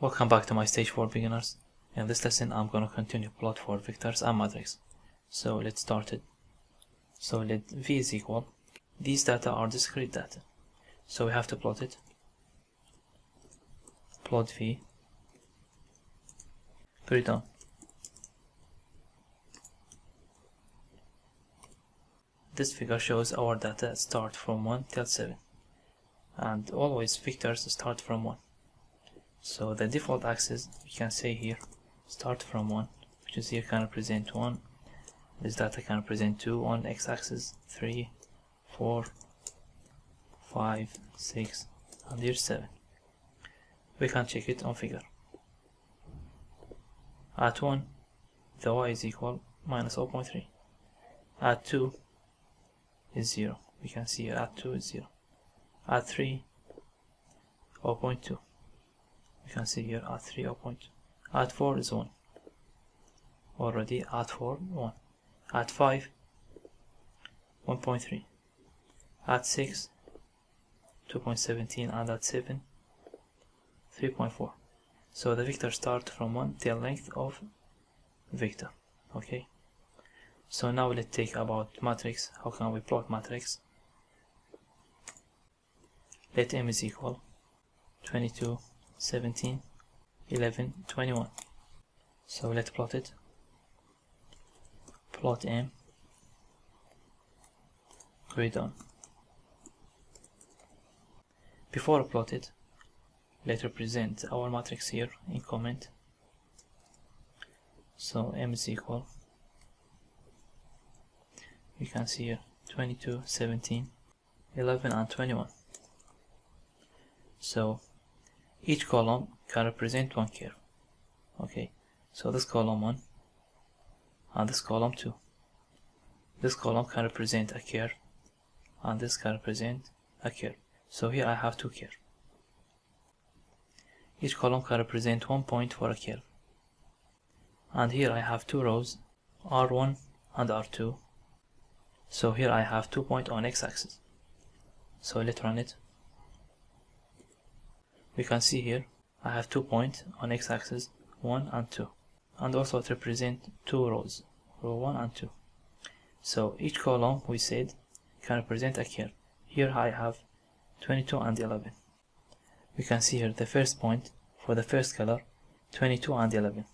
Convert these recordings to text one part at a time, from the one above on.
Welcome back to my stage for beginners. In this lesson I'm going to continue plot for vectors and matrix. So let's start it. So let v is equal, these data are discrete data, so we have to plot it. Plot v, put it on. This figure shows our data start from 1 till 7, and always vectors start from 1. So the default axis, we can say here, start from 1, which is here can represent 1. This data can represent 2 on x-axis, 3, 4, 5, 6, and here 7. We can check it on figure. At 1, the y is equal minus 0.3. At 2 is 0. We can see here at 2 is 0. At 3, 0.2. You can see here at 3, 0.2. At 4 is 1. Already at 4, 1. At 5, 1.3. At 6, 2.17, and at 7, 3.4. So the vector starts from 1 till length of vector. Okay. So now let's take about matrix. How can we plot matrix? Let m is equal 22, 17, 11, 21. So let's plot it. Plot m, grid on. Before I plot it, let's represent our matrix here in comment. So m is equal, we can see here 22, 17, 11, and 21. So each column can represent one curve. Okay, so this column 1 and this column 2. This column can represent a curve and this can represent a curve. So here I have two curves. Each column can represent 1 point for a curve. And here I have two rows, R1 and R2. So here I have 2 points on x-axis. So let's run it. We can see here I have 2 points on x-axis, 1 and 2, and also it represents two rows, row 1 and 2. So each column, we said, can represent a curve. Here I have 22 and 11. We can see here the first point for the first color, 22 and 11.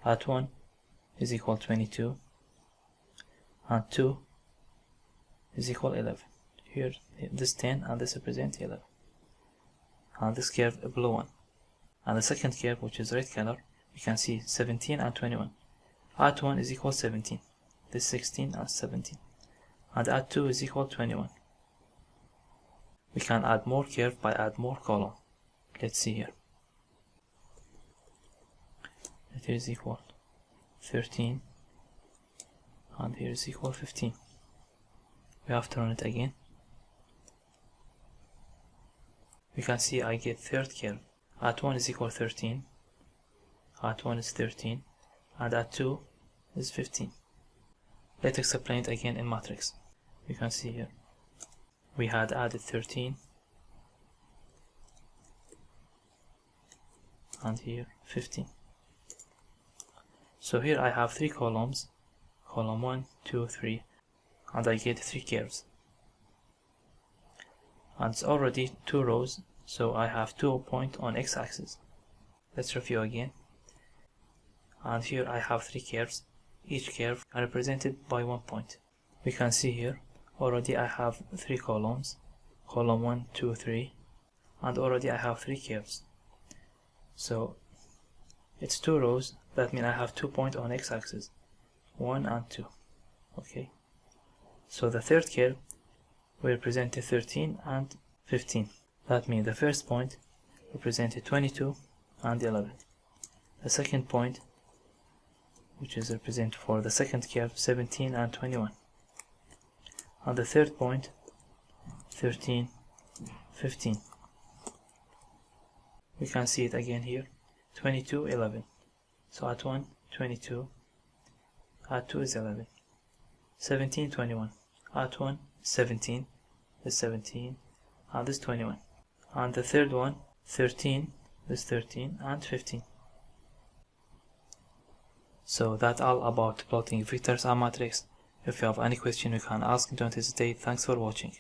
At 1 is equal 22 and 2 is equal 11. Here this 10 and this represents 11. And this curve blue one. And the second curve, which is red color, we can see 17 and 21. At 1 is equal 17. This 16 and 17. And at 2 is equal 21. We can add more curve by add more column. Let's see here. Here is equal 13 and here is equal 15. We have to run it again. We can see I get third curve. At 1 is equal 13, at 1 is 13, and at 2 is 15. Let's explain it again in matrix. You can see here we had added 13 and here 15. So here I have three columns, column 1, 2, 3, and I get three curves. And it's already two rows, so I have 2 points on x-axis. Let's review again. And here I have three curves. Each curve are represented by 1 point. We can see here already I have three columns, column 1, 2, 3, and already I have three curves. So it's two rows, that means I have 2 points on x-axis, 1 and 2. Okay, so the third curve will represent 13 and 15. That means the first point represented 22 and 11. The second point, which is represented for the second curve, 17 and 21. And the third point, 13, 15. We can see it again here, 22, 11. So at 1, 22, at 2 is 11. 17, 21. At 1, 17, is 17, and this 21. And the third one, 13, this 13 and 15. So that's all about plotting vectors and matrix. If you have any question you can ask, don't hesitate. Thanks for watching.